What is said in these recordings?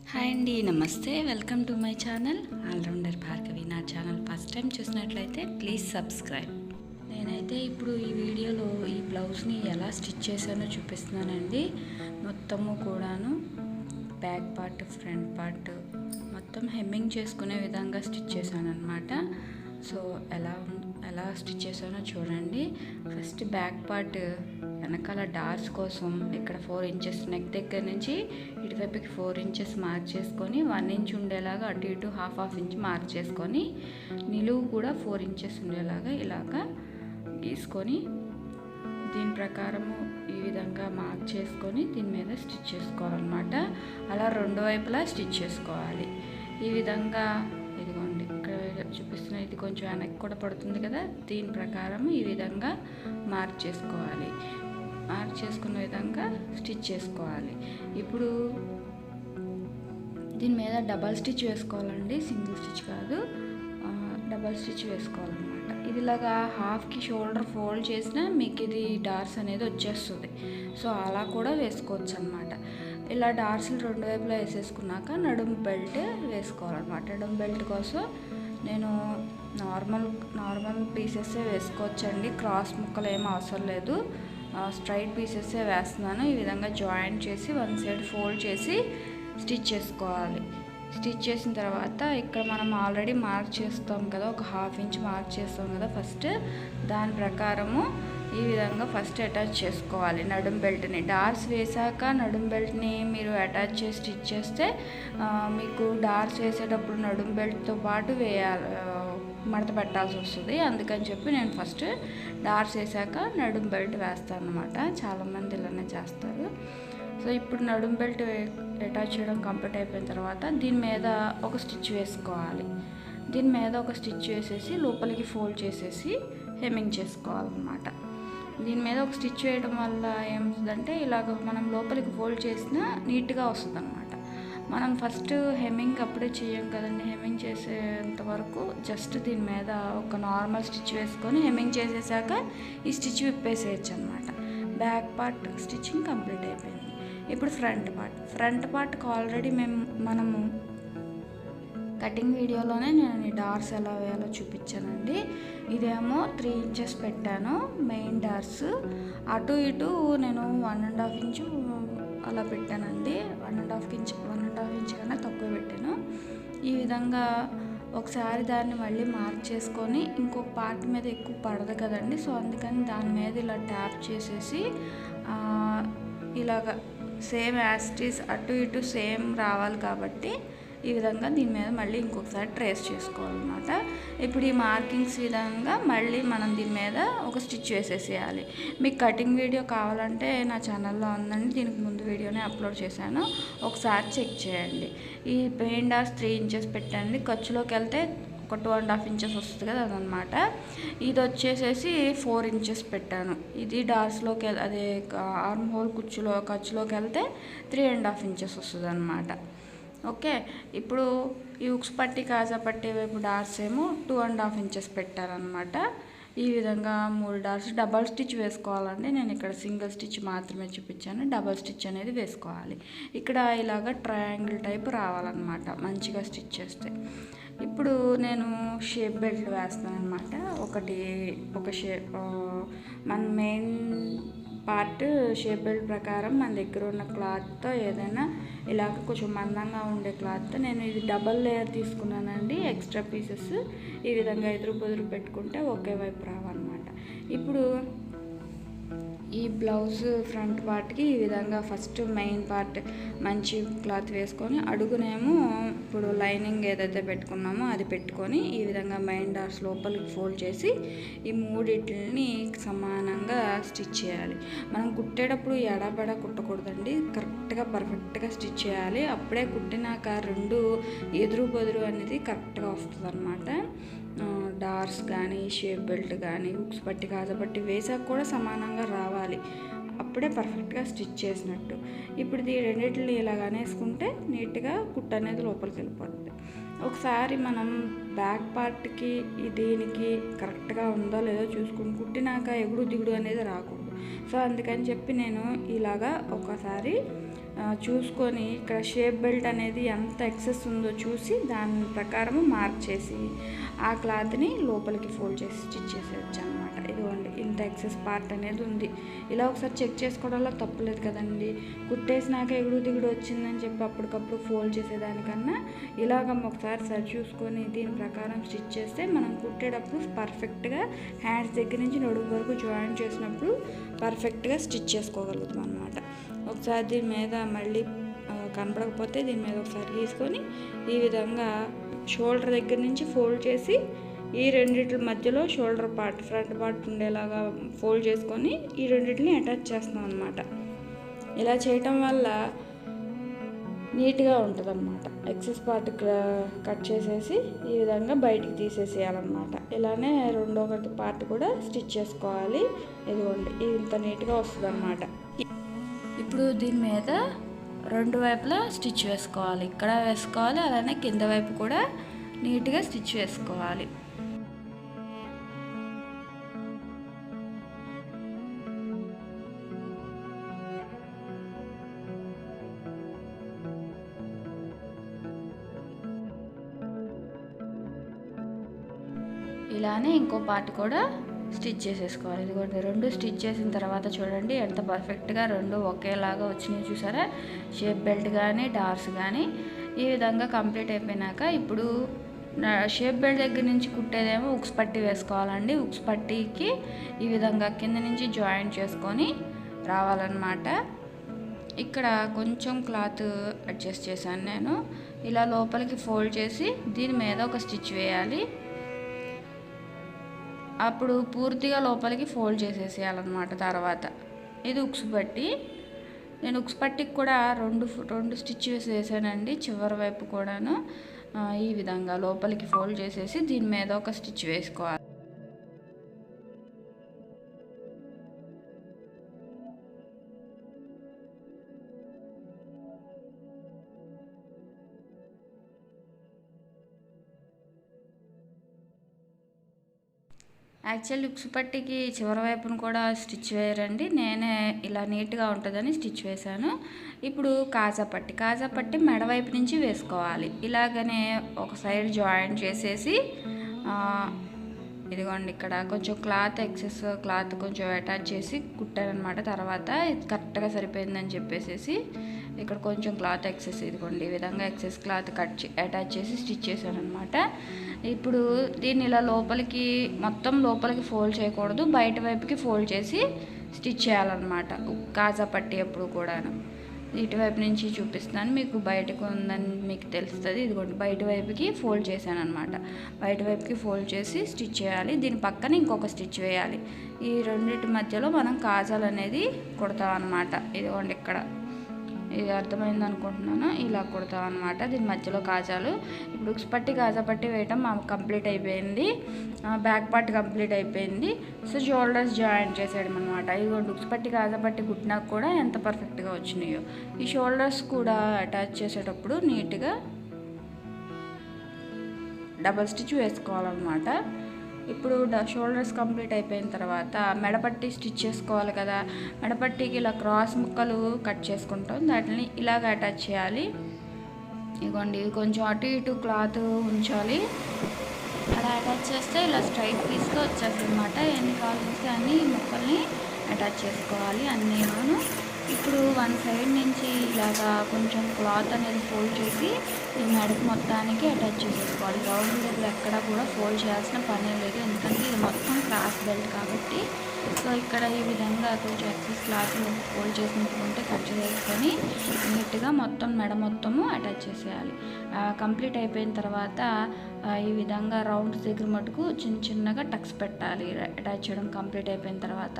Hi అండి, నమస్తే. Welcome to my channel allrounder Bhargavi. నా ఛానల్ ఫస్ట్ టైం చూసినట్లయితే ప్లీజ్ సబ్స్క్రైబ్. నేనైతే ఇప్పుడు ఈ వీడియోలో ఈ బ్లౌజ్ని ఎలా స్టిచ్ చేశానో చూపిస్తున్నానండి. మొత్తము కూడాను బ్యాక్ పార్ట్, ఫ్రంట్ పార్ట్ మొత్తం హెమ్మింగ్ చేసుకునే విధంగా స్టిచ్ చేశాను అనమాట. సో ఎలా స్టిచ్ చేశానో చూడండి. ఫస్ట్ బ్యాక్ పార్ట్ వెనకాల డార్స్ కోసం ఇక్కడ 4 ఇంచెస్ నెక్ దగ్గర నుంచి ఇటువైపుకి 4 ఇంచెస్ మార్క్ చేసుకొని 1 ఇంచ్ ఉండేలాగా అటు ఇటు హాఫ్ ఇంచ్ మార్క్ చేసుకొని నిలువు కూడా 4 ఇంచెస్ ఉండేలాగా ఇలాగా గీసుకొని దీని ప్రకారము ఈ విధంగా మార్క్ చేసుకొని దీని మీద స్టిచ్ చేసుకోవాలన్నమాట. అలా రెండు వైపులా స్టిచ్ చేసుకోవాలి. ఈ విధంగా ఇదిగోండి ఇక్కడ చూపిస్తున్న ఇది కొంచెం వెనక్కి కూడా పడుతుంది కదా, దీని ప్రకారం ఈ విధంగా మార్క్ చేసుకోవాలి. మార్క్ చేసుకున్న విధంగా స్టిచ్ చేసుకోవాలి. ఇప్పుడు దీని మీద డబల్ స్టిచ్ వేసుకోవాలండి, సింగిల్ స్టిచ్ కాదు, డబల్ స్టిచ్ వేసుకోవాలన్నమాట. ఇది ఇలాగా హాఫ్కి షోల్డర్ ఫోల్డ్ చేసినా మీకు ఇది డార్స్ అనేది వచ్చేస్తుంది. సో అలా కూడా వేసుకోవచ్చు అనమాట. ఇలా డార్స్లు రెండు వైపులా వేసేసుకున్నాక నడుము బెల్ట్ వేసుకోవాలన్నమాట. నడుము బెల్ట్ కోసం నేను నార్మల్ పీసెస్సే వేసుకోవచ్చండి, క్రాస్ ముక్కలు ఏం అవసరం లేదు. స్ట్రైట్ పీసెస్సే వేస్తున్నాను. ఈ విధంగా జాయింట్ చేసి వన్ సైడ్ ఫోల్డ్ చేసి స్టిచ్ చేసుకోవాలి. స్టిచ్ చేసిన తర్వాత ఇక్కడ మనం ఆల్రెడీ మార్క్ చేస్తాం కదా, ఒక హాఫ్ ఇంచ్ మార్క్ చేస్తాం కదా ఫస్ట్, దాని ప్రకారము ఈ విధంగా ఫస్ట్ అటాచ్ చేసుకోవాలి నడుం బెల్ట్ని. డార్స్ వేసాక నడుం బెల్ట్ని మీరు అటాచ్ చేసి స్టిచ్ చేస్తే మీకు డార్స్ వేసేటప్పుడు నడుం బెల్ట్తో పాటు మడత పెట్టాల్సి వస్తుంది. అందుకని చెప్పి నేను ఫస్ట్ డార్స్ వేసాక నడుం బెల్ట్ వేస్తాను అనమాట. చాలామంది ఇలానే చేస్తారు. సో ఇప్పుడు నడుం బెల్ట్ అటాచ్ చేయడం కంప్లీట్ అయిపోయిన తర్వాత దీని మీద ఒక స్టిచ్ వేసుకోవాలి. దీని మీద ఒక స్టిచ్ వేసేసి లోపలికి ఫోల్డ్ చేసేసి హెమ్మింగ్ చేసుకోవాలన్నమాట. దీని మీద ఒక స్టిచ్ వేయడం వల్ల ఏమవుతుందంటే ఇలాగ మనం లోపలికి ఫోల్డ్ చేసినా నీట్గా వస్తుంది అనమాట. మనం ఫస్ట్ హెమ్మింగ్ అప్పుడే చేయం కదండి. హెమ్మింగ్ చేసేంత వరకు జస్ట్ దీని మీద ఒక నార్మల్ స్టిచ్ వేసుకొని హెమ్మింగ్ చేసేసాక ఈ స్టిచ్ విప్పేసేయచ్చు అనమాట. బ్యాక్ పార్ట్ స్టిచ్చింగ్ కంప్లీట్ అయిపోయింది. ఇప్పుడు ఫ్రంట్ పార్ట్కి ఆల్రెడీ మనము కటింగ్ వీడియోలోనే నేను ఈ డార్స్ ఎలా వేయాలో చూపించానండి. ఇదేమో 3 ఇంచెస్ పెట్టాను మెయిన్ డార్స్. అటు ఇటు నేను 1.5 ఇంచు అలా పెట్టానండి. 1.5 ఇంచ్ కన్నా తక్కువ పెట్టాను. ఈ విధంగా ఒకసారి దాన్ని మళ్ళీ మార్క్ చేసుకొని ఇంకొక పార్ట్ మీద ఎక్కువ పడదు కదండి. సో అందుకని దాని మీద ఇలా ట్యాప్ చేసేసి ఇలాగ సేమ్ యాస్టీస్ అటు ఇటు సేమ్ రావాలి కాబట్టి ఈ విధంగా దీని మీద మళ్ళీ ఇంకొకసారి ట్రేస్ చేసుకోవాలన్నమాట. ఇప్పుడు ఈ మార్కింగ్స్ విధంగా మళ్ళీ మనం దీని మీద ఒక స్టిచ్ వేసేసేయాలి. మీకు కటింగ్ వీడియో కావాలంటే నా ఛానల్లో ఉందండి, దీనికి ముందు వీడియోనే అప్లోడ్ చేశాను, ఒకసారి చెక్ చేయండి. ఈ మెయిన్ డార్స్ 3 ఇంచెస్ పెట్టండి. ఖర్చులోకి వెళ్తే ఒక 2.5 ఇంచెస్ వస్తుంది కదా, అదనమాట. ఇది వచ్చేసేసి 4 ఇంచెస్ పెట్టాను. ఇది డార్స్లోకి అదే ఆర్మ్ హోల్ ఖర్చులోకి వెళ్తే 3.5 ఇంచెస్ వస్తుంది అనమాట. ఓకే, ఇప్పుడు ఈ ఉక్స్ పట్టి కాజా పట్టి వైపు డార్స్ ఏమో 2.5 ఇంచెస్ పెట్టారనమాట. ఈ విధంగా 3 డార్స్ డబల్ స్టిచ్ వేసుకోవాలండి. నేను ఇక్కడ సింగిల్ స్టిచ్ మాత్రమే చూపించాను, డబల్ స్టిచ్ అనేది వేసుకోవాలి. ఇక్కడ ఇలాగ ట్రయాంగిల్ టైప్ రావాలన్నమాట మంచిగా స్టిచ్ చేస్తే. ఇప్పుడు నేను షేప్ బెల్ట్ వేస్తాను అనమాట. ఒక షేప్ మన మెయిన్ పార్ట్ షేప్ బెల్ట్ ప్రకారం మన దగ్గర ఉన్న క్లాత్తో ఏదైనా ఇలాగ కొంచెం మందంగా ఉండే క్లాత్తో నేను ఇది డబల్ లేయర్ తీసుకున్నానండి. ఎక్స్ట్రా పీసెస్ ఈ విధంగా ఎదురు బెదురు పెట్టుకుంటే ఒకే వైపు రావన్నమాట. ఇప్పుడు ఈ బ్లౌజ్ ఫ్రంట్ పార్ట్కి ఈ విధంగా ఫస్ట్ మెయిన్ పార్ట్ మంచి క్లాత్ వేసుకొని అడుగునేమో ఇప్పుడు లైనింగ్ ఏదైతే పెట్టుకున్నామో అది పెట్టుకొని ఈ విధంగా మెయిన్ డార్స్ లోపలికి ఫోల్డ్ చేసి ఈ మూడింటిని సమానంగా స్టిచ్ చేయాలి. మనం కుట్టేటప్పుడు ఎడబెడ కుట్టకూడదండి, కరెక్ట్గా పర్ఫెక్ట్గా స్టిచ్ చేయాలి. అప్పుడే కుట్టినాక రెండు ఎదురు బదురు అనేది కరెక్ట్గా వస్తుంది అనమాట. డార్స్ కానీ షేప్ బెల్ట్ కానీ హుక్స్ పట్టి కాజా పట్టి వేసాక కూడా సమానంగా రావాలి, అప్పుడే పర్ఫెక్ట్గా స్టిచ్ చేసినట్టు. ఇప్పుడు ఈ రెండింటిని ఇలాగ వేసుకుంటే నీట్గా కుట్ట అనేది లోపలికి వెళ్ళిపోతుంది. ఒకసారి మనం బ్యాక్ పార్ట్కి దీనికి కరెక్ట్గా ఉందో లేదో చూసుకుని కుట్టినాక ఎగుడు దిగుడు అనేది రాకూడదు. సో అందుకని చెప్పి నేను ఇలాగా ఒకసారి చూసుకొని ఇక్కడ షేప్ బెల్ట్ అనేది ఎంత ఎక్సెస్ ఉందో చూసి దాని ప్రకారం మార్క్ చేసి ఆ క్లాత్ని లోపలికి ఫోల్డ్ చేసి స్టిచ్ చేసేయచ్చు అనమాట. ఇదిగోండి ఇంత ఎక్సెస్ పార్ట్ అనేది ఉంది. ఇలా ఒకసారి చెక్ చేసుకోవడంలో తప్పులేదు కదండి. కుట్టేసినాక ఎగుడు దిగుడు వచ్చిందని చెప్పి అప్పటికప్పుడు ఫోల్డ్ చేసేదానికన్నా ఇలాగ ఒకసారి సరి చూసుకొని దీని ప్రకారం స్టిచ్ చేస్తే మనం కుట్టేటప్పుడు పర్ఫెక్ట్గా హ్యాండ్స్ దగ్గర నుంచి నడుము వరకు జాయిన్ చేసినప్పుడు పర్ఫెక్ట్గా స్టిచ్ చేసుకోగలుగుతాం అనమాట. ఒకసారి దీని మీద మళ్ళీ కనపడకపోతే దీని మీద ఒకసారి గీసుకొని ఈ విధంగా షోల్డర్ దగ్గర నుంచి ఫోల్డ్ చేసి ఈ రెండిటి మధ్యలో షోల్డర్ పార్ట్ ఫ్రంట్ పార్ట్ ఉండేలాగా ఫోల్డ్ చేసుకొని ఈ రెండింటిని అటాచ్ చేస్తాం అనమాట. ఇలా చేయటం వల్ల నీట్గా ఉంటుంది అనమాట. ఎక్సెస్ పార్ట్ కట్ చేసేసి ఈ విధంగా బయటికి తీసేసేయాలన్నమాట. ఇలానే రెండో పార్ట్ కూడా స్టిచ్ చేసుకోవాలి. ఇదిగోండి ఇంత నీట్గా వస్తుంది అనమాట. ఇప్పుడు దీని మీద రెండు వైపులా స్టిచ్ వేసుకోవాలి. ఇక్కడ వేసుకోవాలి, అలానే కింద వైపు కూడా నీట్గా స్టిచ్ వేసుకోవాలి. ఇలానే ఇంకో పార్ట్ కూడా స్టిచ్ చేసేసుకోవాలి. ఇదిగోండి రెండు స్టిచ్ చేసిన తర్వాత చూడండి ఎంత పర్ఫెక్ట్గా రెండు ఒకేలాగా వచ్చినాయి చూసారా. షేప్ బెల్ట్ కానీ డార్స్ కానీ ఈ విధంగా కంప్లీట్ అయిపోయినాక ఇప్పుడు షేప్ బెల్ట్ దగ్గర నుంచి కుట్టేదేమో ఉక్స్ పట్టీ వేసుకోవాలండి. ఉక్స్ పట్టీకి ఈ విధంగా కింద నుంచి జాయిన్ చేసుకొని రావాలన్నమాట. ఇక్కడ కొంచెం క్లాత్ అడ్జస్ట్ చేశాను నేను. ఇలా లోపలికి ఫోల్డ్ చేసి దీని మీద ఒక స్టిచ్ వేయాలి. అప్పుడు పూర్తిగా లోపలికి ఫోల్డ్ చేసేసేయాలన్నమాట. తర్వాత ఇది ఉక్స్ పట్టి, నేను ఉక్స్ పట్టికి కూడా రెండు స్టిచ్ వేసానండి చివరి వైపు కూడాను. ఈ విధంగా లోపలికి ఫోల్డ్ చేసేసి దీని మీద ఒక స్టిచ్ వేసుకోవాలి. యాక్చువల్లీ ఉక్స్ పట్టికి చివరి వైపును కూడా స్టిచ్ వేయరండి. నేనే ఇలా నీట్గా ఉంటుందని స్టిచ్ వేశాను. ఇప్పుడు కాజా పట్టి మెడ వైపు నుంచి వేసుకోవాలి. ఇలాగనే ఒక సైడ్ జాయిన్ చేసేసి ఇదిగోండి ఇక్కడ కొంచెం క్లాత్ ఎక్సెస్ క్లాత్ కొంచెం అటాచ్ చేసి కుట్టానమాట. తర్వాత ఇది కరెక్ట్గా సరిపోయిందని చెప్పేసి ఇక్కడ కొంచెం క్లాత్ ఎక్సెస్ ఇదిగోండి ఈ విధంగా ఎక్సెస్ క్లాత్ అటాచ్ చేసి స్టిచ్ చేశాను అనమాట. ఇప్పుడు దీన్ని ఇలా మొత్తం లోపలికి ఫోల్డ్ చేయకూడదు, బయట వైపుకి ఫోల్డ్ చేసి స్టిచ్ చేయాలన్నమాట. కాజా పట్టి ఎప్పుడు కూడాను ఇటువైపు నుంచి చూపిస్తాను మీకు, బయటకు ఉందని మీకు తెలుస్తుంది. ఇదిగోండి బయట వైపుకి ఫోల్డ్ చేశాను అనమాట. బయట వైపుకి ఫోల్డ్ చేసి స్టిచ్ చేయాలి. దీని పక్కన ఇంకొక స్టిచ్ వేయాలి. ఈ రెండింటి మధ్యలో మనం కాజాలు అనేది కుడతాం అనమాట. ఇదిగోండి ఇక్కడ ఇది అర్థమైంది అనుకుంటున్నాను. ఇలా కుడతాం అనమాట దీని మధ్యలో కాజాలు. ఇప్పుడు ఉక్స్ పట్టి కాజా పట్టి వేయటం కంప్లీట్ అయిపోయింది. బ్యాక్ పార్ట్ కంప్లీట్ అయిపోయింది. సో షోల్డర్స్ జాయిన్ చేసేయడం అనమాట. ఇదిగోండి ఉక్స్ పట్టి కాజా పట్టి కుట్టినాక కూడా ఎంత పర్ఫెక్ట్గా వచ్చినాయో. ఈ షోల్డర్స్ కూడా అటాచ్ చేసేటప్పుడు నీట్గా డబల్ స్టిచ్ వేసుకోవాలన్నమాట. ఇప్పుడు షోల్డర్స్ కంప్లీట్ అయిపోయిన తర్వాత మెడపట్టి స్టిచ్ చేసుకోవాలి కదా. మెడపట్టికి ఇలా క్రాస్ ముక్కలు కట్ చేసుకుంటాం, దాటిని ఇలాగ అటాచ్ చేయాలి. ఇదిగోండి కొంచెం అటు ఇటు క్లాత్ ఉంచాలి. అలా అటాచ్ చేస్తే ఇలా స్ట్రైట్ పీస్గా వచ్చేస్తుంది అనమాట. ఎన్ని కావాల్సి అన్ని ముక్కల్ని అటాచ్ చేసుకోవాలి అన్నీను. ఇప్పుడు వన్ సైడ్ నుంచి ఇలాగా కొంచెం క్లాత్ అనేది ఫోల్డ్ చేసి ఈ మెడకు మొత్తానికి అటాచ్ చేసేసుకోవాలి. రౌండ్ దగ్గర ఎక్కడ కూడా ఫోల్డ్ చేయాల్సిన పని లేదు, ఎందుకంటే ఇది మొత్తం క్రాస్ బెల్ట్ కాబట్టి. సో ఇక్కడ ఈ విధంగా కొంచెం ఎక్సెస్ క్లాత్ ఫోల్డ్ చేసినట్టుంటే కట్ చేసుకొని నీట్గా మొత్తం మెడ మొత్తము అటాచ్ చేసేయాలి. కంప్లీట్ అయిపోయిన తర్వాత ఈ విధంగా రౌండ్స్ దగ్గర మటుకు చిన్నగా టక్స్ పెట్టాలి అటాచ్ చేయడం కంప్లీట్ అయిపోయిన తర్వాత.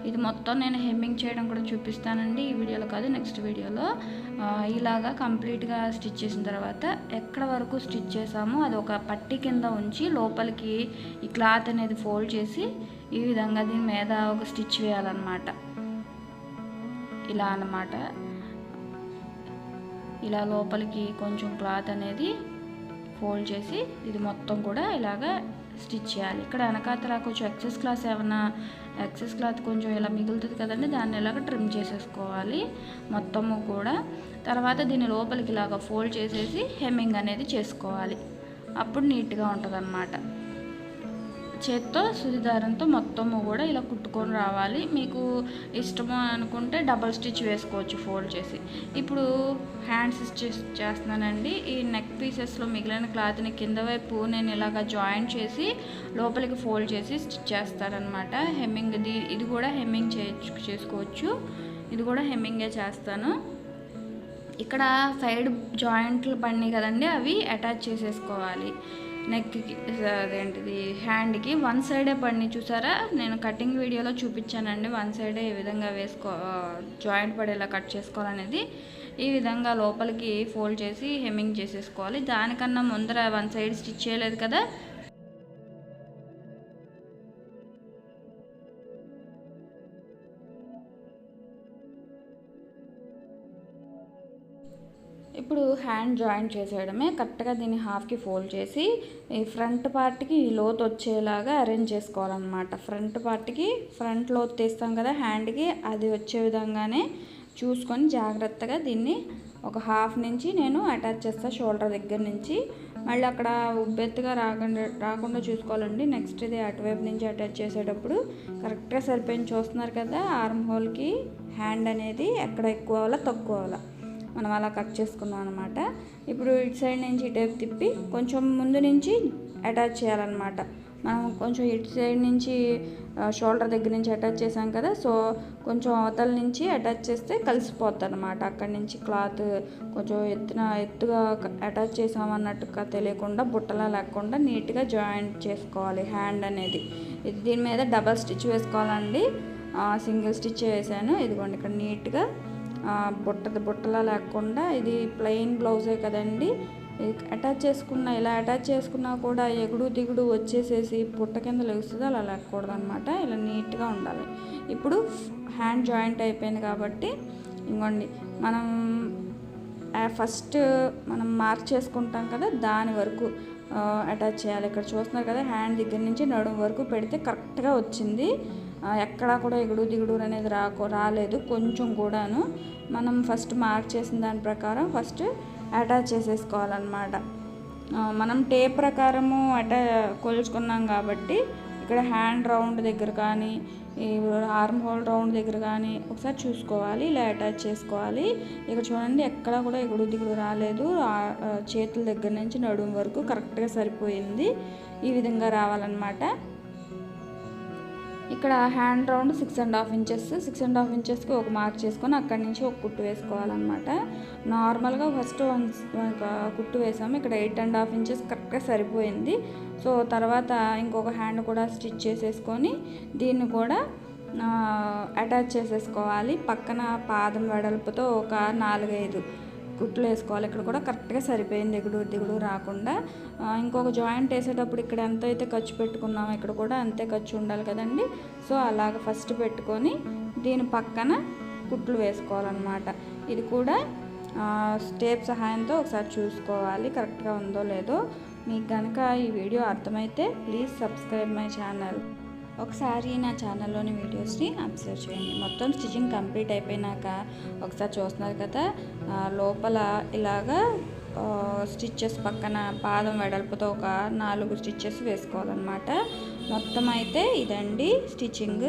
ఇది మొత్తం నేను హెమ్మింగ్ చేయడం కూడా చూపిస్తానండి, ఈ వీడియోలో కాదు నెక్స్ట్ వీడియోలో. ఇలాగా కంప్లీట్గా స్టిచ్ చేసిన తర్వాత ఎక్కడ వరకు స్టిచ్ చేసామో అది ఒక పట్టీ కింద ఉంచి లోపలికి ఈ క్లాత్ అనేది ఫోల్డ్ చేసి ఈ విధంగా దీని మీద ఒక స్టిచ్ వేయాలన్నమాట. ఇలా అన్నమాట. ఇలా లోపలికి కొంచెం క్లాత్ అనేది ఫోల్డ్ చేసి ఇది మొత్తం కూడా ఇలాగా స్టిచ్ చేయాలి. ఇక్కడ వెనకాతల కొంచెం ఎక్సెస్ క్లాత్ కొంచెం ఇలా మిగులుతుంది కదండి, దాన్ని ఇలాగ ట్రిమ్ చేసేసుకోవాలి మొత్తము కూడా. తర్వాత దీన్ని లోపలికి ఇలాగ ఫోల్డ్ చేసేసి హెమ్మింగ్ అనేది చేసుకోవాలి. అప్పుడు నీట్గా ఉంటుంది అన్నమాట. చేత్తో సుదిదారంతో మొత్తము కూడా ఇలా కుట్టుకొని రావాలి. మీకు ఇష్టము అనుకుంటే డబల్ స్టిచ్ వేసుకోవచ్చు ఫోల్డ్ చేసి. ఇప్పుడు హ్యాండ్స్ స్టిచ్ చేస్తున్నానండి. ఈ నెక్ పీసెస్లో మిగిలిన క్లాత్ని కింద వైపు నేను ఇలాగ జాయింట్ చేసి లోపలికి ఫోల్డ్ చేసి స్టిచ్ చేస్తానన్నమాట. హెమ్మింగ్ ఇది కూడా హెమ్మింగ్ చేసుకోవచ్చు. ఇది కూడా హెమ్మింగే చేస్తాను. ఇక్కడ సైడ్ జాయింట్లు పడినాయి కదండి, అవి అటాచ్ చేసేసుకోవాలి నెక్కి. అదేంటిది హ్యాండ్కి వన్ సైడే పడినాయి చూసారా, నేను కటింగ్ వీడియోలో చూపించానండి. వన్ సైడే ఏ విధంగా జాయింట్ పడేలా కట్ చేసుకోవాలనేది. ఈ విధంగా లోపలికి ఫోల్డ్ చేసి హెమ్మింగ్ చేసేసుకోవాలి. దానికన్నా ముందర వన్ సైడ్ స్టిచ్ చేయలేదు కదా, ఇప్పుడు హ్యాండ్ జాయింట్ చేసేయడమే. కరెక్ట్గా దీన్ని హాఫ్కి ఫోల్డ్ చేసి ఈ ఫ్రంట్ పార్ట్కి లోతు వచ్చేలాగా అరేంజ్ చేసుకోవాలన్నమాట. ఫ్రంట్ పార్ట్కి ఫ్రంట్ లోతు తీస్తాం కదా హ్యాండ్కి, అది వచ్చే విధంగానే చూసుకొని జాగ్రత్తగా దీన్ని ఒక హాఫ్ నుంచి నేను అటాచ్ చేస్తాను షోల్డర్ దగ్గర నుంచి. మళ్ళీ అక్కడ ఉబ్బెత్తుగా రాకుండా చూసుకోవాలండి. నెక్స్ట్ ఇది అటువైపు నుంచి అటాచ్ చేసేటప్పుడు కరెక్ట్గా సరిపోయింది. చూస్తున్నారు కదా ఆర్మ్ హోల్కి హ్యాండ్ అనేది ఎక్కడ ఎక్కువ అవ్వాలా తక్కువ అవ్వాలా మనం అలా కట్ చేసుకున్నాం అనమాట. ఇప్పుడు ఇటు సైడ్ నుంచి ఇటువైపు తిప్పి కొంచెం ముందు నుంచి అటాచ్ చేయాలన్నమాట. మనం కొంచెం ఇటు సైడ్ నుంచి షోల్డర్ దగ్గర నుంచి అటాచ్ చేసాం కదా, సో కొంచెం అవతల నుంచి అటాచ్ చేస్తే కలిసిపోతుంది అనమాట. అక్కడి నుంచి క్లాత్ కొంచెం ఎత్తుగా అటాచ్ చేసామన్నట్టుగా తెలియకుండా బుట్టలా లేకుండా నీట్గా జాయింట్ చేసుకోవాలి హ్యాండ్ అనేది. దీని మీద డబల్ స్టిచ్ వేసుకోవాలండి. సింగిల్ స్టిచ్ వేసాను. ఇదిగోండి ఇక్కడ నీట్గా బుట్టలా లేకుండా, ఇది ప్లెయిన్ బ్లౌజే కదండి, అటాచ్ చేసుకున్నా కూడా ఎగుడు దిగుడు వచ్చేసేసి పుట్ట కింద లెగుస్తుంది, అలా లేకూడదు అనమాట. ఇలా నీట్గా ఉండాలి. ఇప్పుడు హ్యాండ్ జాయింట్ అయిపోయింది కాబట్టి ఇంకోండి మనం ఫస్ట్ మార్క్ చేసుకుంటాం కదా, దాని వరకు అటాచ్ చేయాలి. ఇక్కడ చూస్తున్నారు కదా హ్యాండ్ దగ్గర నుంచి నడుము వరకు పెడితే కరెక్ట్గా వచ్చింది. ఎక్కడా కూడా ఎగుడు దిగుడు అనేది రాలేదు కొంచెం కూడాను. మనం ఫస్ట్ మార్క్ చేసిన దాని ప్రకారం ఫస్ట్ అటాచ్ చేసేసుకోవాలన్నమాట. మనం టేప్ ప్రకారము కొలుచుకున్నాం కాబట్టి ఇక్కడ హ్యాండ్ రౌండ్ దగ్గర కానీ ఈ ఆర్మ్ హోల్ రౌండ్ దగ్గర కానీ ఒకసారి చూసుకోవాలి. ఇలా అటాచ్ చేసుకోవాలి. ఇక్కడ చూడండి ఎక్కడా కూడా ఎగుడు దిగుడు రాలేదు. చేతుల దగ్గర నుంచి నడుము వరకు కరెక్ట్గా సరిపోయింది. ఈ విధంగా రావాలన్నమాట. ఇక్కడ హ్యాండ్ రౌండ్ 6.5 ఇంచెస్, 6.5 ఇంచెస్కి ఒక మార్క్ చేసుకొని అక్కడి నుంచి ఒక కుట్టు వేసుకోవాలన్నమాట. నార్మల్గా ఫస్ట్ కుట్టు వేసాము. ఇక్కడ 8.5 ఇంచెస్ కరెక్ట్గా సరిపోయింది. సో తర్వాత ఇంకొక హ్యాండ్ కూడా స్టిచ్ చేసేసుకొని దీన్ని కూడా అటాచ్ చేసేసుకోవాలి. పక్కన పాదం వెడల్పుతో ఒక 4-5 కుట్లు వేసుకోవాలి. ఇక్కడ కూడా కరెక్ట్గా సరిపోయింది, ఎగుడు దిగుడు రాకుండా. ఇంకొక జాయింట్ వేసేటప్పుడు ఇక్కడ ఎంత అయితే ఖర్చు పెట్టుకున్నామో ఇక్కడ కూడా అంతే ఖర్చు ఉండాలి కదండి. సో అలాగ ఫస్ట్ పెట్టుకొని దీని పక్కన కుట్లు వేసుకోవాలన్నమాట. ఇది కూడా స్టేప్ సహాయంతో ఒకసారి చూసుకోవాలి కరెక్ట్గా ఉందో లేదో. మీకు కనుక ఈ వీడియో అర్థమైతే ప్లీజ్ సబ్స్క్రైబ్ మై ఛానల్. ఒకసారి నా ఛానల్లోని వీడియోస్ని అబ్జర్వ్ చేయండి. మొత్తం స్టిచ్చింగ్ కంప్లీట్ అయిపోయినాక ఒకసారి చూస్తున్నారు కదా, లోపల ఇలాగా స్టిచ్చెస్ పక్కన పాదం వెడల్పుతో ఒక 4 స్టిచ్చెస్ వేసుకోవాలన్నమాట. మొత్తం అయితే ఇదండి స్టిచ్చింగ్.